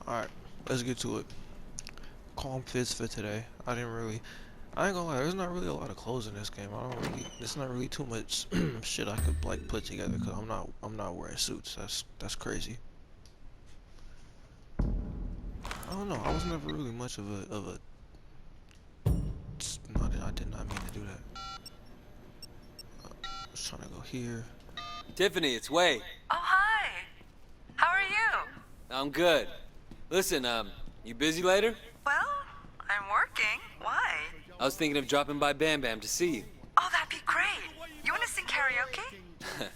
Alright, let's get to it. Calm fist for today. I ain't gonna lie, there's not really a lot of clothes in this game. It's not really too much shit I could like put together because I'm not wearing suits. That's crazy. I don't know, I was never really much of a, no, I did not mean to do that. I was trying to go here. Tiffany, it's Wade. Oh, hi. How are you? I'm good. Listen, you busy later? Well, I'm working. Why? I was thinking of dropping by Bam Bam to see you. Oh, that'd be great. You want to sing karaoke?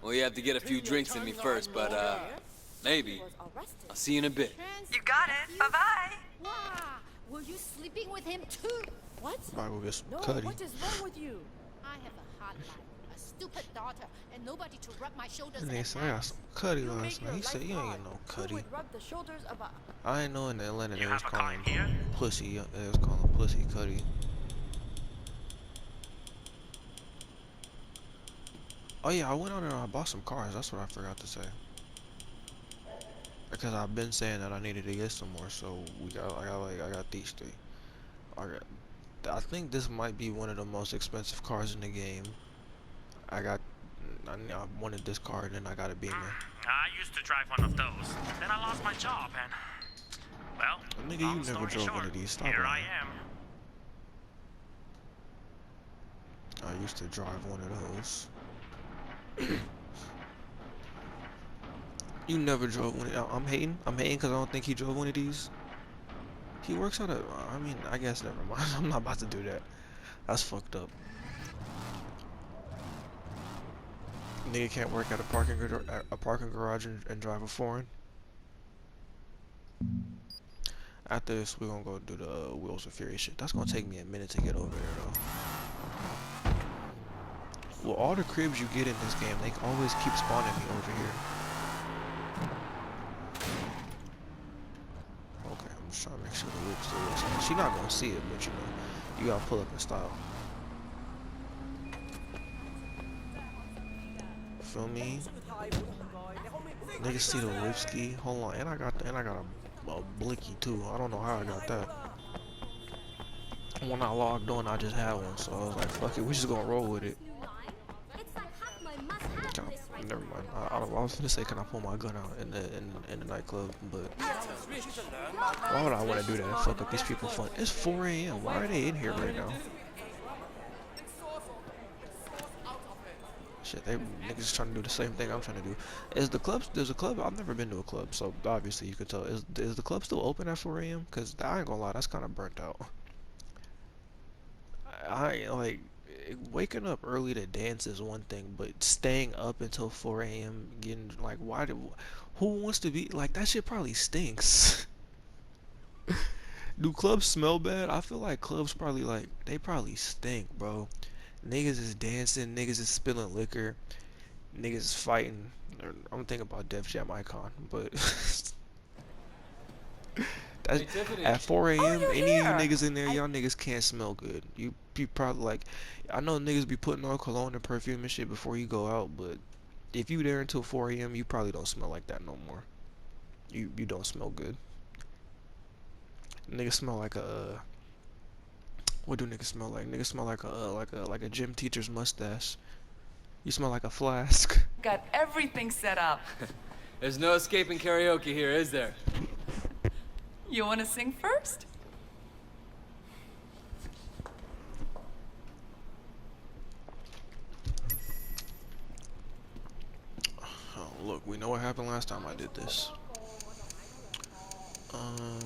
Well, you have to get a few drinks in me first, but, maybe. I'll see you in a bit. You got it. Bye-bye. Wow, were you sleeping with him too? What? Might go get some No, cudi. what is wrong with you? I have a hard life, a stupid daughter, and nobody to rub my shoulders And at they said I got night. some cudi last night. He said you ain't get no cudi. I ain't know in Atlanta they was calling pussy. They was calling pussy cudi. Oh yeah, I went out and I bought some cars. That's what I forgot to say. Because I've been saying that I needed to get some more, so I got these three. I think this might be one of the most expensive cars in the game. I wanted this car and then I got a Beamer. I used to drive one of those. Then I lost my job and, well, Nigga, you long never story drove short, one of these. Stop here I lying. am. I used to drive one of those. You never drove one. I'm hating. I'm hating because I don't think he drove one of these. He works out of. I mean, I guess never mind. I'm not about to do that. That's fucked up. Nigga can't work at a parking garage and drive a foreign. After this, we're gonna go do the Wheels of Fury shit. That's gonna take me a minute to get over there, though. Well, all the cribs you get in this game, they always keep spawning me over here. Okay, I'm just trying to make sure the whip still looks. She not gonna see it, but you know, you gotta pull up in style. Feel me? Niggas see the whip ski. Hold on, and I got a blicky too. I don't know how I got that. When I logged on, I just had one, so I was like, fuck it, we just gonna roll with it. Never mind. I was gonna say, can I pull my gun out in the nightclub? But why would I want to do that? Fuck up these people fun. It's 4 a.m. Why are they in here right now? Shit, they niggas trying to do the same thing I'm trying to do. There's a club. I've never been to a club, so obviously you could tell. Is the club still open at 4 a.m.? Cause I ain't gonna lie, that's kind of burnt out. I like. Waking up early to dance is one thing, but staying up until 4 a.m. getting like, who wants to be like that? Shit probably stinks. Do clubs smell bad? I feel like clubs probably they probably stink, bro. Niggas is dancing, niggas is spilling liquor, niggas is fighting. I'm thinking about Def Jam Icon, but that's, Hey, Tiffany. at 4 a.m. you're any of you here. niggas in there, y'all niggas can't smell good. You probably like, I know niggas be putting on cologne and perfume and shit before you go out, but if you there until 4 a.m., you probably don't smell like that no more. You don't smell good. Niggas smell like a. What do niggas smell like? Niggas smell like a gym teacher's mustache. You smell like a flask. Got everything set up. There's no escaping karaoke here, is there? You want to sing first? Oh, look, we know what happened last time I did this. Oh,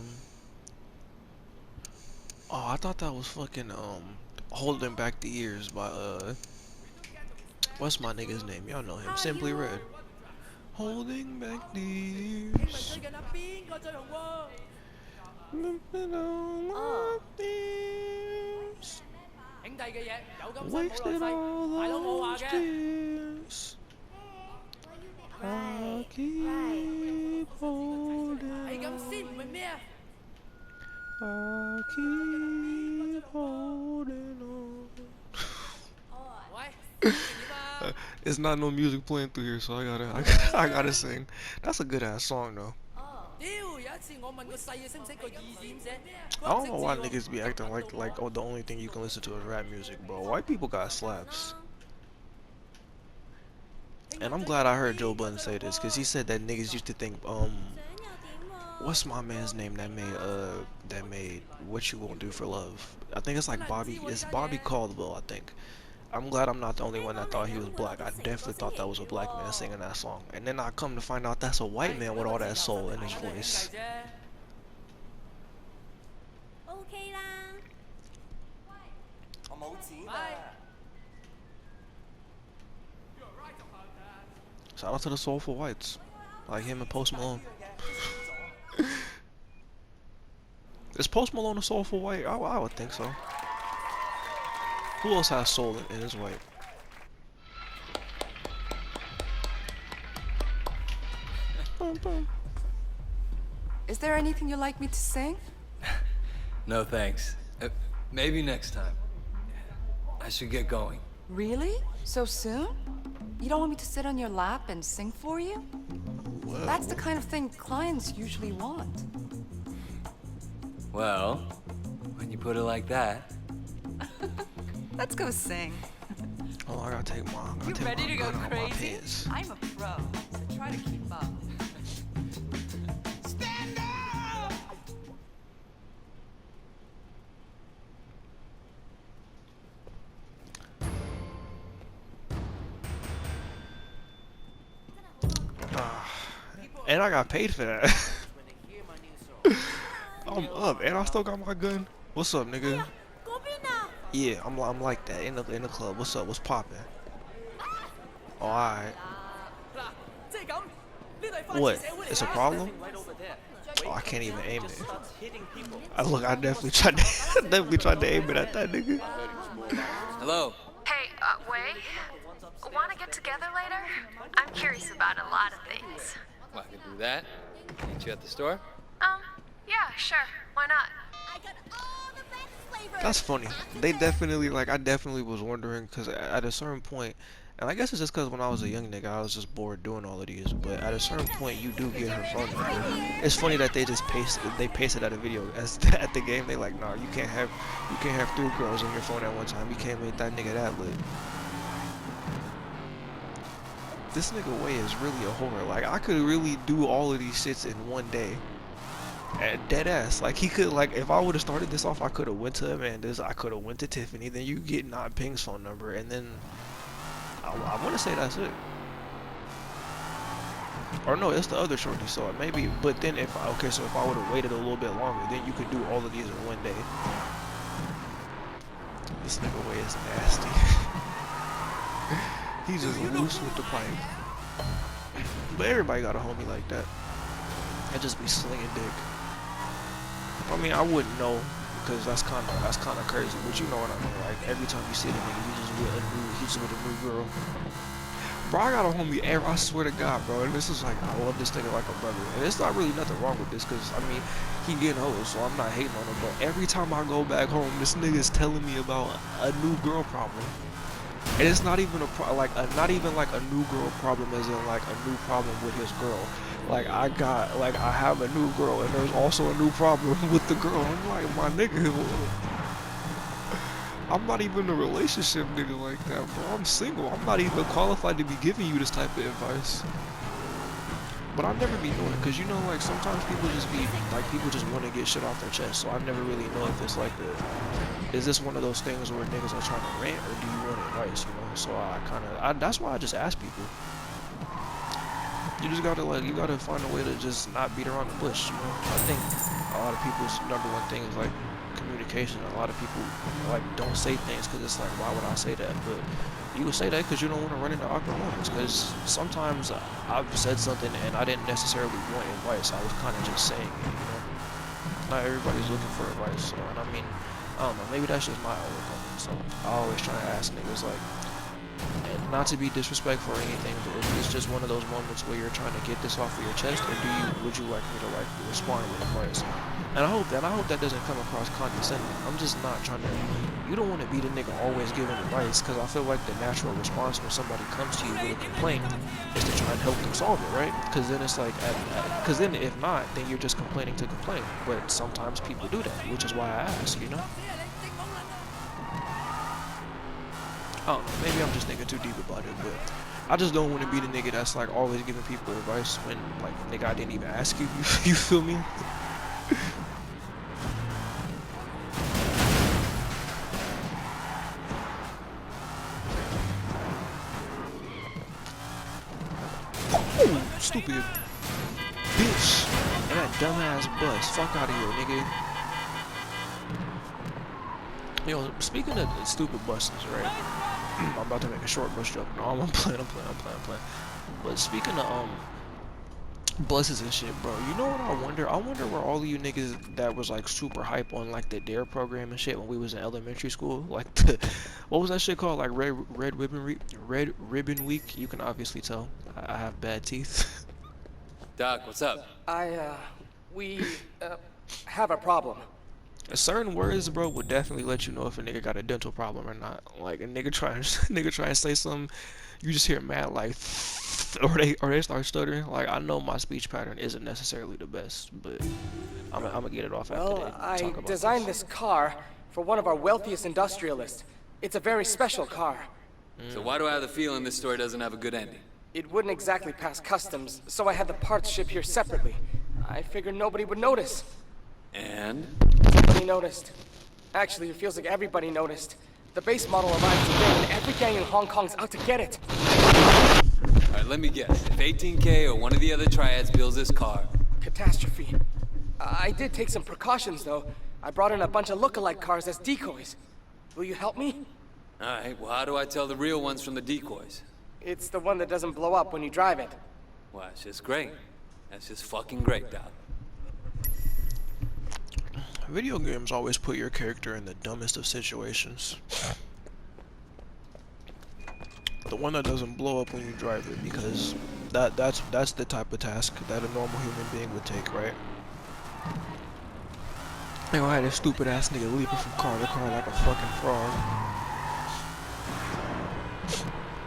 I thought that was fucking Holding Back the Years by what's my nigga's name? Y'all know him. Simply Red. Holding back the years. Wasted all those tears. I keep holding on. I keep holding on. It's not no music playing through here, so I gotta sing. That's a good ass song though. I don't know why niggas be acting like oh the only thing you can listen to is rap music, bro. White people got slaps. And I'm glad I heard Joe Budden say this, cause he said that niggas used to think what's my man's name that made What You Won't Do for Love? I think it's like Bobby Caldwell, I think. I'm glad I'm not the only one that thought he was black. I definitely thought that was a black man singing that song. And then I come to find out that's a white man with all that soul in his voice. Shout out to the soulful whites, like him and Post Malone. Is Post Malone a soulful white? I would think so. Who else has soul and is white? Is there anything you'd like me to sing? No thanks. Maybe next time. I should get going. Really? So soon? You don't want me to sit on your lap and sing for you? Well, That's the kind of thing clients usually want. Well, when you put it like that. Let's go sing. oh, I gotta take my gun out of my pants. I'm a pro, so try to keep up. Stand up! And I got paid for that. I'm up, and I still got my gun. What's up, nigga? Yeah, I'm like that in the club. What's up? What's poppin'? Oh, alright. What? It's a problem? Oh, I can't even aim it. I definitely tried to aim it at that nigga. Hello. Hey, Wei, wanna get together later? I'm curious about a lot of things. Well, I can do that. Meet you at the store? Yeah, sure. Why not? That's funny. They definitely, like, I definitely was wondering, because at a certain point, and I guess it's just because when I was a young nigga, I was just bored doing all of these, but at a certain point, you do get her phone number. It's funny that they just pasted at a video at the game. They like, nah, you can't have 3 girls on your phone at one time. You can't make that nigga that lit. This nigga Way is really a whore. Like, I could really do all of these shits in one day. Dead ass. Like, he could, like, if I would have started this off, I could have went to Amanda's, I could have went to Tiffany, then you get Not Pink's phone number, and then I want to say that's it. Or no, it's the other shorty, so maybe, but then if I would have waited a little bit longer, then you could do all of these in one day. This nigga Way is nasty. He's just loose with the pipe. But everybody got a homie like that. I just be slinging dick. I mean, I wouldn't know, because that's kind of crazy. But you know what I mean? Like, every time you see the nigga, he's just with a new girl. Bro, I got a homie, I swear to God, bro. And this is like, I love this nigga like a brother. And it's not really nothing wrong with this, because I mean, he getting hoes, so I'm not hating on him. But every time I go back home, this nigga is telling me about a new girl problem. And it's not even not even like a new girl problem as in like a new problem with his girl. Like, I have a new girl and there's also a new problem with the girl. I'm like, my nigga, I'm not even in a relationship nigga like that, bro. I'm single. I'm not even qualified to be giving you this type of advice. But I never be knowing, because you know, like, sometimes people just want to get shit off their chest. So I never really know if it's like is this one of those things where niggas are trying to rant, or do you want advice, you know? So that's why I just ask people. You just gotta find a way to just not beat around the bush, you know? I think a lot of people's number one thing is like communication. A lot of people like don't say things because it's like, why would I say that? But you would say that because you don't want to run into awkward moments. Because sometimes I've said something and I didn't necessarily want advice. I was kind of just saying it, you know? Not everybody's looking for advice, so, and I mean, I don't know, maybe that's just my overcoming. So I always try to ask niggas like, and not to be disrespectful or anything, but it's just one of those moments where you're trying to get this off of your chest, or would you like me to like respond with advice? And I hope that doesn't come across condescending. I'm just not trying to. You don't want to be the nigga always giving advice, because I feel like the natural response when somebody comes to you with a complaint is to try and help them solve it, right? Because then it's like, because then if not, then you're just complaining to complain. But sometimes people do that, which is why I ask, you know. Oh, maybe I'm just thinking too deep about it, but I just don't want to be the nigga that's like always giving people advice when like nigga I didn't even ask you. You feel me? Oh, stupid bitch! And that dumbass bus. Fuck out of here, nigga. Yo, speaking of stupid buses, right? I'm about to make a short bus joke. No, I'm playing. But speaking of buses and shit, bro, you know what I wonder? I wonder where all of you niggas that was like super hype on like the DARE program and shit when we was in elementary school, like what was that shit called? Like Red Ribbon Week. You can obviously tell I have bad teeth. Doc, what's up? We have a problem. Certain words, bro, would definitely let you know if a nigga got a dental problem or not. Like a nigga try and say something, you just hear mad like, or they start stuttering. Like I know my speech pattern isn't necessarily the best, but I'm gonna get it off after they talk I about designed this car for one of our wealthiest industrialists. It's a very special car. So why do I have the feeling this story doesn't have a good ending? It wouldn't exactly pass customs, so I had the parts shipped here separately. I figured nobody would notice. And? Nobody noticed. Actually, it feels like everybody noticed. The base model arrived today, and every gang in Hong Kong's out to get it. Alright, let me guess. If 18K or one of the other triads builds this car... Catastrophe. I did take some precautions, though. I brought in a bunch of look-alike cars as decoys. Will you help me? Alright, well how do I tell the real ones from the decoys? It's the one that doesn't blow up when you drive it. Well, that's just great. That's just fucking great, Doc. Video games always put your character in the dumbest of situations. The one that doesn't blow up when you drive it, because that's the type of task that a normal human being would take, right? Yo, I had this stupid ass nigga leaping from car to car like a fucking frog.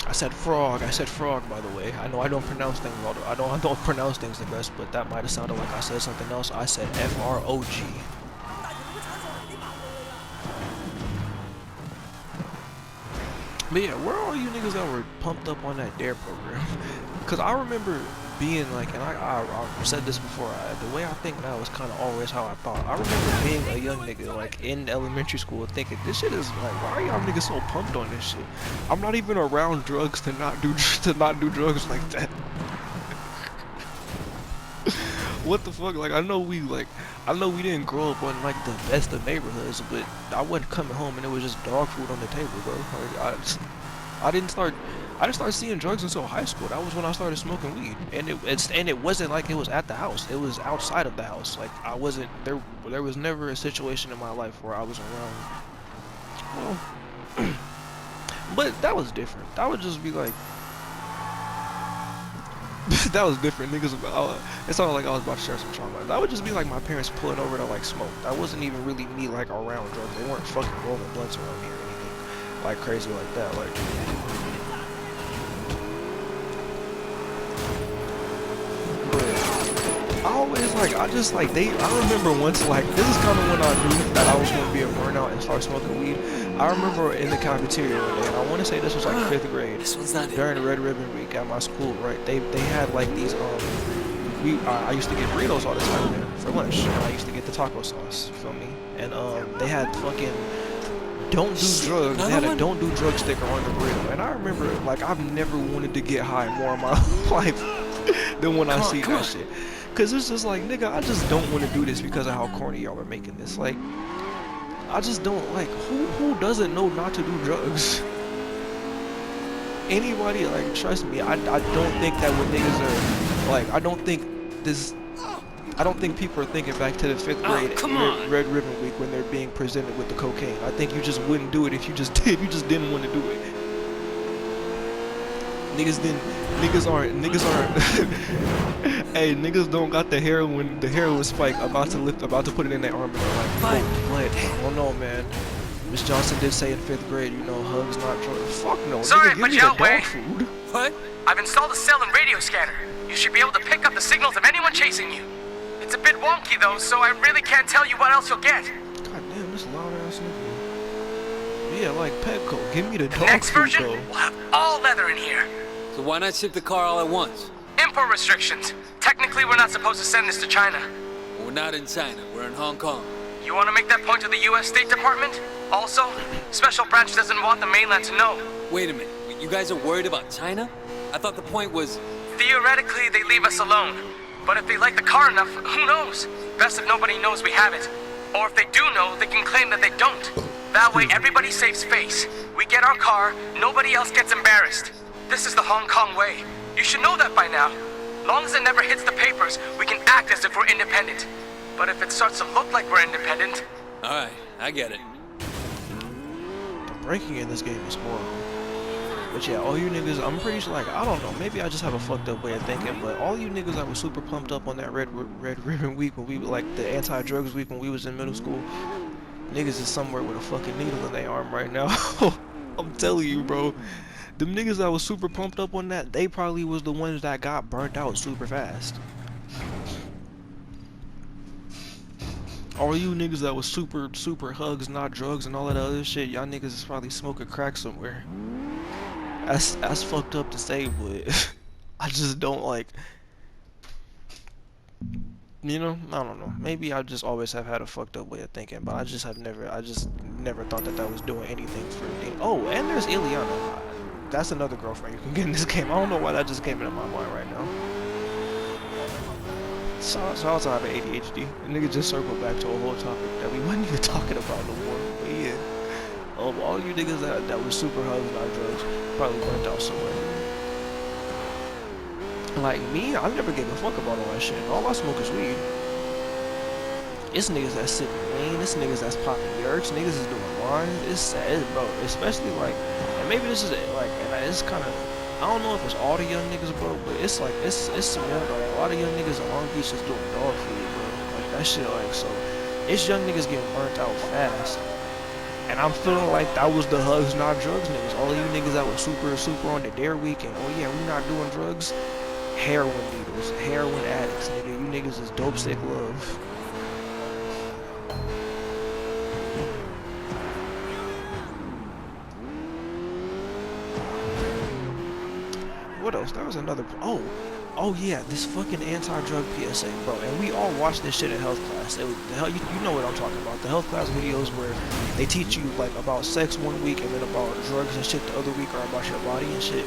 I said frog, by the way. I know I don't pronounce things I don't pronounce things the best, but that might have sounded like I said something else. I said F-R-O-G. But yeah, where are all you niggas that were pumped up on that DARE program? Cause I remember being like, and I said this before, the way I think now is kind of always how I thought. I remember being a young nigga, like in elementary school, thinking, this shit is like, why are y'all niggas so pumped on this shit? I'm not even around drugs to not do drugs like that. What the fuck? Like I know we didn't grow up on like the best of neighborhoods, but I wasn't coming home and it was just dog food on the table, bro. Like I didn't start seeing drugs until high school. That was when I started smoking weed, and it wasn't like it was at the house. It was outside of the house. Like I wasn't there. There was never a situation in my life where I was around. Well, but that was different. That would just be like. That was different, niggas. It sounded like I was about to share some trauma. That would just be like my parents pulling over to like smoke. That wasn't even really me like around drugs. They weren't fucking rolling blunts around me or anything like crazy like that. Like, but I always like I remember once like this is kind of when I knew that I was gonna be a burnout and start smoking weed. I remember in the cafeteria one day, and I want to say this was like 5th grade. This one's not during the Red Ribbon Week at my school, right? They had like these I used to get burritos all the time there for lunch, and I used to get the taco sauce. You feel me? And they had fucking don't do drugs. They had a don't do drug sticker on the burrito, and I remember like I've never wanted to get high more in my life than when I see that shit. Cause it's just like, nigga, I just don't want to do this because of how corny y'all are making this. Like, I just don't like who doesn't know not to do drugs. Anybody, like, trust me, I don't think that when niggas are like, I don't think people are thinking back to the 5th grade Red Ribbon Week when they're being presented with the cocaine. I think you just wouldn't do it if you just didn't want to do it. Niggas aren't. Hey, niggas don't got the heroin spike about to put it in their arm and they're like, oh, but I don't know, man. Miss Johnson did say in 5th grade, you know, hugs not drugs. Fuck no, Sorry, nigga, give but me y'all the dog food. What? I've installed a cell and radio scanner. You should be able to pick up the signals of anyone chasing you. It's a bit wonky though, so I really can't tell you what else you'll get. God damn, this loud ass nigga. Yeah, like Petco, give me the dog Next food version though. will have all leather in here. So why not ship the car all at once? Import restrictions. Technically, we're not supposed to send this to China. Well, we're not in China. We're in Hong Kong. You want to make that point to the U.S. State Department? Also, Special Branch doesn't want the mainland to know. Wait a minute. You guys are worried about China? I thought the point was... Theoretically, they leave us alone. But if they like the car enough, who knows? Best if nobody knows we have it. Or if they do know, they can claim that they don't. That way, everybody saves face. We get our car, nobody else gets embarrassed. This is the Hong Kong way. You should know that by now. Long as it never hits the papers, we can act as if we're independent. But if it starts to look like we're independent... Alright, I get it. The breaking in this game is horrible. But yeah, all you niggas, I'm pretty sure, like, I don't know, maybe I just have a fucked up way of thinking, but all you niggas that was super pumped up on that red ribbon week when we were, like, the anti-drugs week when we was in middle school, niggas is somewhere with a fucking needle in their arm right now. I'm telling you, bro. Them niggas that was super pumped up on that, they probably was the ones that got burnt out super fast. All you niggas that was super hugs, not drugs, and all that other shit, y'all niggas is probably smoking crack somewhere. That's fucked up to say, but I just don't like. You know, I don't know. Maybe I just always have had a fucked up way of thinking, but I just never thought that was doing anything for me. Oh, and there's Ileana. That's another girlfriend you can get in this game. I don't know why that just came into my mind right now. So I also have ADHD. The nigga just circled back to a whole topic that we wasn't even talking about no more. But yeah. All you niggas that was super hugs, not drugs, probably burnt out somewhere. Like me, I never gave a fuck about all that shit. All I smoke is weed. It's niggas that's sipping lean, it's niggas that's popping yerks, niggas is doing lines. It's sad, bro. Especially like, and maybe this is like, and it's kind of, I don't know if it's all the young niggas, bro, but it's like, it's some young, like, a lot of young niggas in Long Beach is doing dog food, bro. Like that shit, like, so, it's young niggas getting burnt out fast. And I'm feeling like that was the hugs, not drugs niggas. All of you niggas that was super on the dare weekend. Oh yeah, we not doing drugs. Heroin needles, heroin addicts, nigga. You niggas is dope sick love. What else? That was another. Oh yeah, this fucking anti-drug PSA, bro. And we all watched this shit in health class. It was, the hell, you know what I'm talking about. The health class videos where they teach you like about sex one week and then about drugs and shit the other week, or about your body and shit.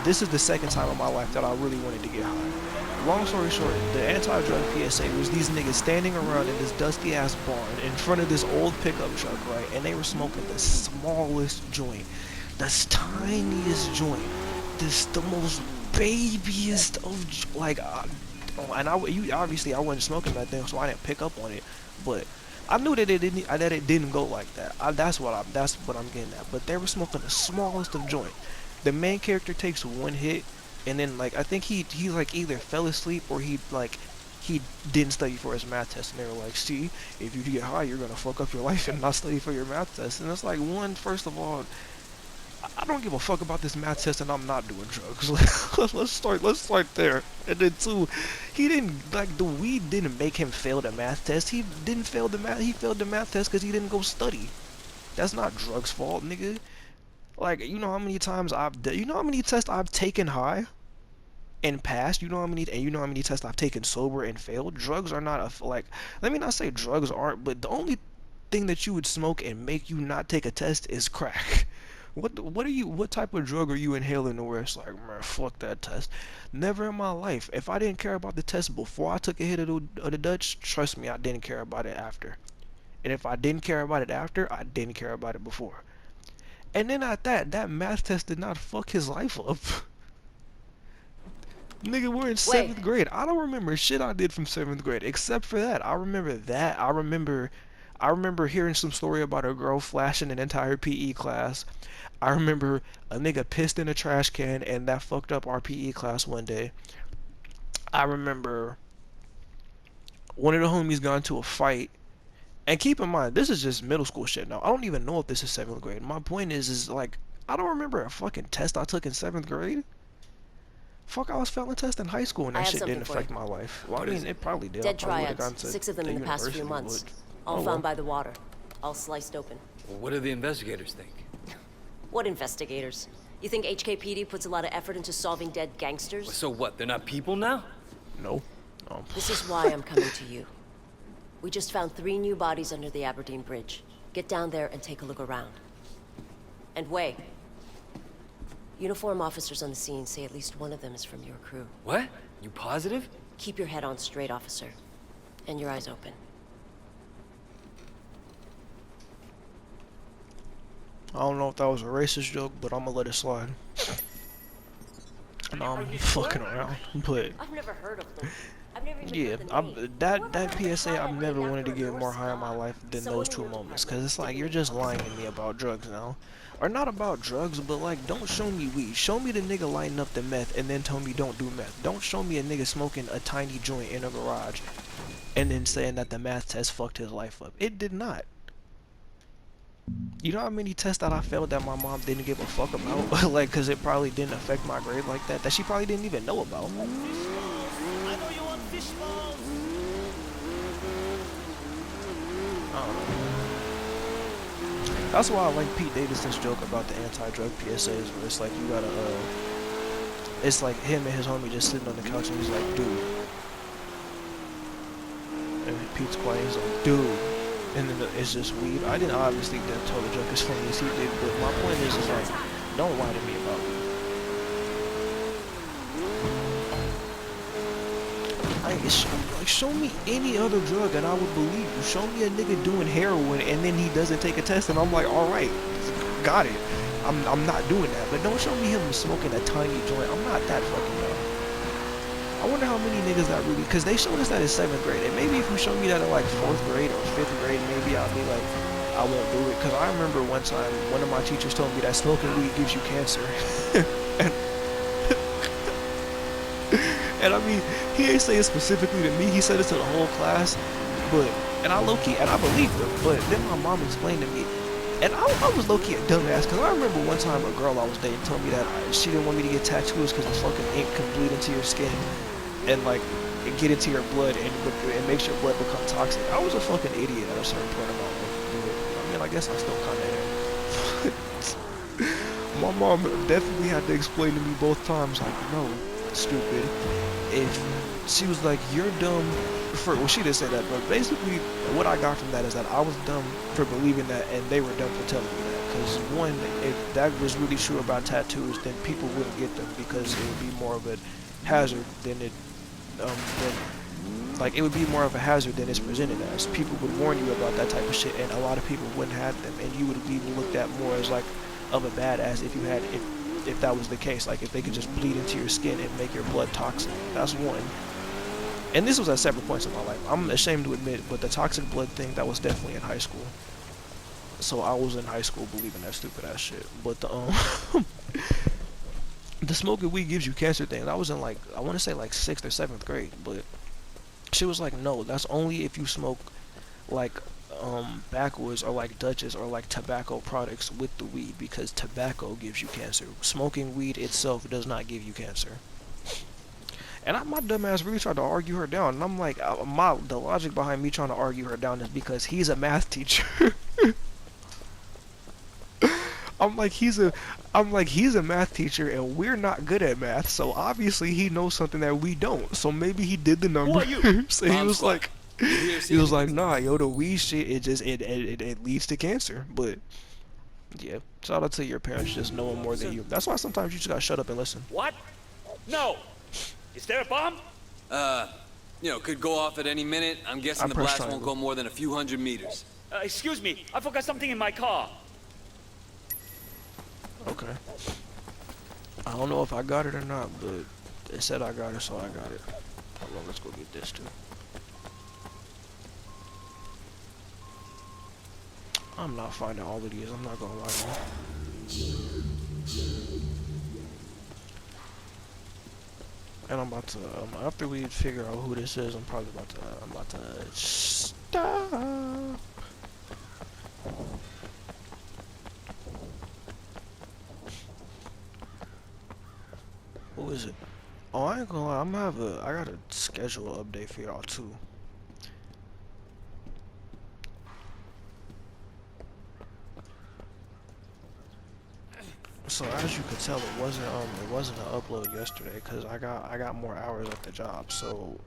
This is the second time in my life that I really wanted to get high. Long story short, the anti-drug PSA was these niggas standing around in this dusty ass barn in front of this old pickup truck, right? And they were smoking the smallest joint, the tiniest joint, the most babiest of, like, and obviously I wasn't smoking that thing, so I didn't pick up on it, but I knew that it didn't go like that. That's what I'm getting at. But they were smoking the smallest of joint. The main character takes one hit, and then, like, I think he like either fell asleep or he didn't study for his math test, and they were like, see, if you get high, you're gonna fuck up your life and not study for your math test. And it's like, one, first of all, I don't give a fuck about this math test, and I'm not doing drugs. let's start there. And then two, he didn't, like, the weed didn't make him fail the math test. He failed the math test because he didn't go study. That's not drugs' fault, nigga. Like, you know how many times you know how many tests I've taken high and passed? You know how many tests I've taken sober and failed? Drugs are not like, let me not say drugs aren't, but the only thing that you would smoke and make you not take a test is crack. What type of drug are you inhaling where it's like, man, fuck that test? Never in my life. If I didn't care about the test before I took a hit of the Dutch, trust me, I didn't care about it after. And if I didn't care about it after, I didn't care about it before. And then at that math test did not fuck his life up. Nigga, we're in 7th grade. I don't remember shit I did from 7th grade except for that. I remember I remember hearing some story about a girl flashing an entire PE class. I remember a nigga pissed in a trash can and that fucked up our PE class one day. I remember one of the homies got into a fight. And keep in mind, this is just middle school shit now. I don't even know if this is 7th grade. My point is like, I don't remember a fucking test I took in 7th grade. Fuck, I was failing tests in high school and I that have shit didn't something for affect you. my life. Well, I mean, it probably did. Dead I probably would've gone triads, to 6 of them the in the past few university, months. but- All oh, found well. by the water. All sliced open. What do the investigators think? What investigators? You think HKPD puts a lot of effort into solving dead gangsters? So what, they're not people now? No. This is why I'm coming to you. We just found 3 new bodies under the Aberdeen Bridge. Get down there and take a look around. And wait. Uniform officers on the scene say at least one of them is from your crew. What? You positive? Keep your head on straight, officer. And your eyes open. I don't know if that was a racist joke, but I'm gonna let it slide. No, I'm fucking around, but I've never heard of them. I've never even yeah, heard the name. that PSA, I've never wanted to get more high in my life than those 2 moments, cause it's like you're just lying to me about drugs now, or not about drugs, but like don't show me weed, show me the nigga lighting up the meth, and then tell me don't do meth. Don't show me a nigga smoking a tiny joint in a garage, and then saying that the math test fucked his life up. It did not. You know how many tests that I failed that my mom didn't give a fuck about? Like, cause it probably didn't affect my grade like that. That she probably didn't even know about. I know you want fish balls. I don't know. That's why I like Pete Davidson's joke about the anti-drug PSAs, where it's like you gotta, it's like him and his homie just sitting on the couch and he's like, dude. And Pete's quiet, he's like, dude. And then it's just weed. I obviously didn't tell the joke as funny as he did, but my point is like, don't lie to me about weed. Like, show me any other drug and I would believe you. Show me a nigga doing heroin and then he doesn't take a test and I'm like, alright, got it. I'm not doing that. But don't show me him smoking a tiny joint. I'm not that fucking dumb. I wonder how many niggas that really, cause they showed us that in 7th grade, and maybe if you show me that in like 4th grade or 5th grade, maybe I'll be like, I won't do it. Cause I remember one time, one of my teachers told me that smoking weed gives you cancer. and I mean, he ain't say it specifically to me, he said it to the whole class, but, and I low-key, and I believed him, but then my mom explained to me, and I was low-key a dumbass, because I remember one time a girl I was dating told me that she didn't want me to get tattoos because the fucking ink can bleed into your skin and like get into your blood and makes your blood become toxic. I was a fucking idiot at a certain point in my life. I mean, I guess I still kind of am. My mom definitely had to explain to me both times, like, no, stupid. If she was like, you're dumb for, well, she didn't say that, but basically what I got from that is that I was dumb for believing that and they were dumb for telling me that. Because one, if that was really true about tattoos, then people wouldn't get them because it would be more of a hazard than it, like it would be more of a hazard than it's presented as. People would warn you about that type of shit and a lot of people wouldn't have them and you would be looked at more as like of a badass if you had, if that was the case, like if they could just bleed into your skin and make your blood toxic. That's one. And this was at separate points in my life. I'm ashamed to admit, but the toxic blood thing, that was definitely in high school. So I was in high school believing that stupid ass shit. But the the smoking weed gives you cancer thing, I was in like, I want to say like 6th or 7th grade, but she was like, no, that's only if you smoke like backwoods or like Dutchess or like tobacco products with the weed, because tobacco gives you cancer. Smoking weed itself does not give you cancer. And my dumb ass really tried to argue her down, and I'm like, the logic behind me trying to argue her down is because he's a math teacher. I'm like, he's a math teacher, and we're not good at math, so obviously he knows something that we don't. So maybe he did the numbers. So he was like, nah, yo, the weed shit, it leads to cancer. But yeah, shout out to your parents just knowing more than you. That's why sometimes you just gotta shut up and listen. What? No. Is there a bomb? You know, could go off at any minute. I'm guessing the blast won't go more than a few hundred meters. Excuse me, I forgot something in my car. Okay. I don't know if I got it or not, but it said I got it, so I got it. Hold on, let's go get this too. I'm not finding all of these. I'm not gonna lie to you. And I'm about to, after we figure out who this is, I'm about to stop. Who is it? Oh, I ain't gonna lie, I got a schedule update for y'all too. So as you could tell, it wasn't an upload yesterday because I got more hours at the job. So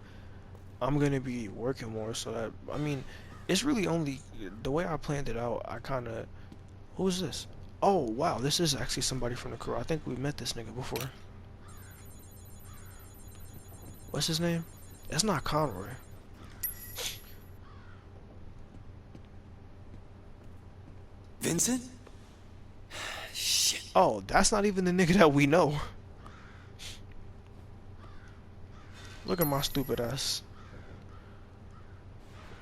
I'm gonna be working more. So that, I mean, it's really only the way I planned it out. I kind of, who is this? Oh wow, this is actually somebody from the crew. I think we met this nigga before. What's his name? It's not Conroy. Vincent? Shit. Oh, that's not even the nigga that we know. Look at my stupid ass.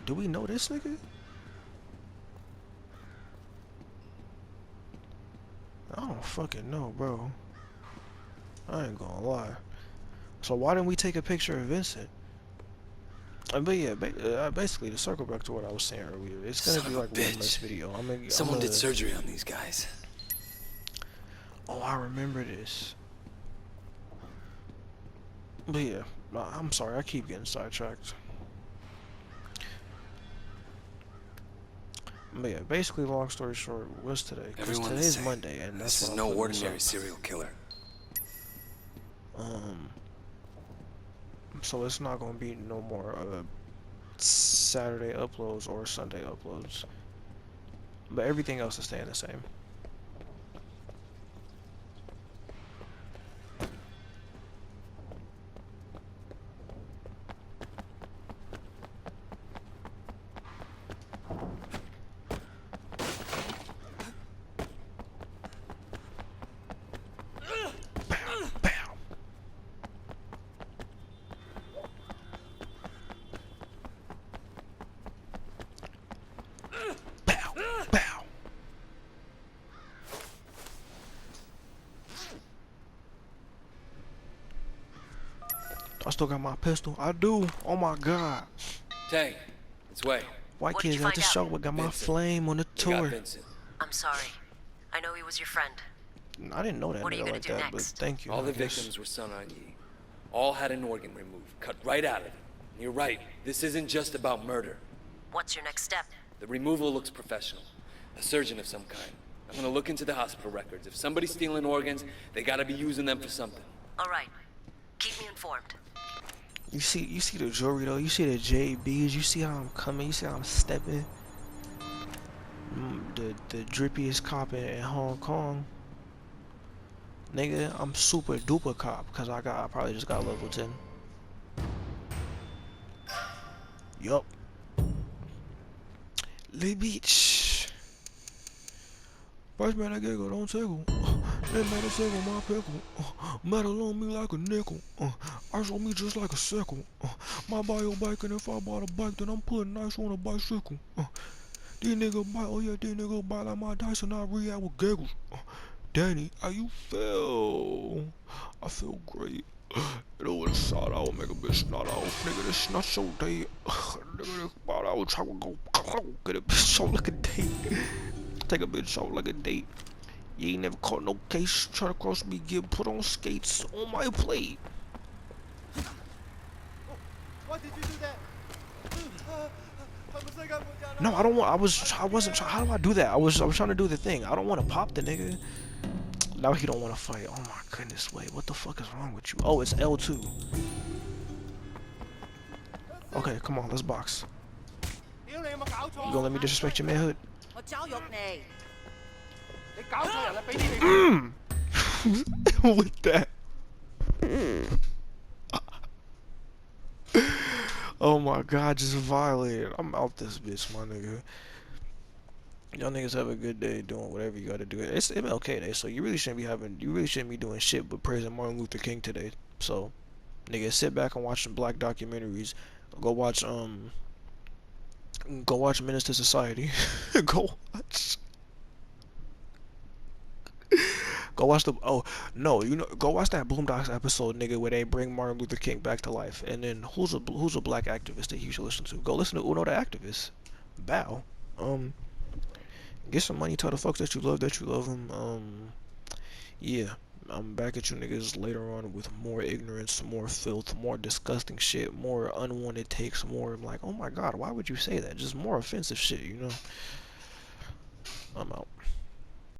Do we know this nigga? I don't fucking know, bro. I ain't gonna lie. So why didn't we take a picture of Vincent? But yeah, basically to circle back to what I was saying earlier, it's gonna be like one less video. Someone did surgery on these guys. Oh, I remember this. But yeah, I'm sorry, I keep getting sidetracked. But yeah, basically, long story short, what's today? Because today's Monday, and that's this is no ordinary serial killer. So it's not gonna be no more Saturday uploads or Sunday uploads, but everything else is staying the same. I still got my pistol. I do. Oh my god. Tay, it's Way. White What did kids you at the find show. out? We got my Vincent. flame on the We got tour. Vincent. I'm sorry. I know he was your friend. I didn't know that What are you nigga gonna like do that, but next? thank you. All I the guess. victims were son ID. All had an organ removed, cut right out of it. And you're right, this isn't just about murder. What's your next step? The removal looks professional. A surgeon of some kind. I'm gonna look into the hospital records. If somebody's stealing organs, they gotta be using them for something. All right. Keep me informed. You see the jewelry though. You see the JBs. You see how I'm coming. You see how I'm stepping. The drippiest cop in Hong Kong. Nigga, I'm super duper cop because I probably just got level 10. Yup. Lil bitch. First man I get go, don't tickle. That man a tickle my pickle. Metal on me like a nickel. Ice on me just like a sickle. My bio bike, and if I bought a bike, then I'm putting ice on a bicycle. These niggas bite, oh yeah, these niggas bite like my dice, and I react with giggles. Danny, how you feel? I feel great. You know what a shot out, make a bitch snot out. Nigga, this not so day. Nigga, this spot out, try to go get a bitch out like a date. Take a bitch out like a date. You ain't never caught no case. Try to cross me, get put on skates on my plate. Why did you do that? No, I don't want. I wasn't trying. How do I do that? I was trying to do the thing. I don't want to pop the nigga. Now he don't want to fight. Oh my goodness, wait. What the fuck is wrong with you? Oh, it's L2. Okay, come on, let's box. You gonna let me disrespect your manhood? With that. Oh my god, just violated. I'm out this bitch, my nigga. Y'all niggas have a good day doing whatever you gotta do. It's MLK Day, so you really shouldn't be doing shit but praising Martin Luther King today. So, nigga, sit back and watch some black documentaries. Go watch Go watch Menace to Society. Go watch. Go watch the no, you know, go watch that Boondocks episode, nigga, where they bring Martin Luther King back to life. And then who's a black activist that you should listen to? Go listen to Uno the Activist. Bow. Get some money, tell the folks that you love them. Yeah. I'm back at you niggas later on with more ignorance, more filth, more disgusting shit, more unwanted takes, more like, oh my god, why would you say that? Just more offensive shit, you know? I'm out.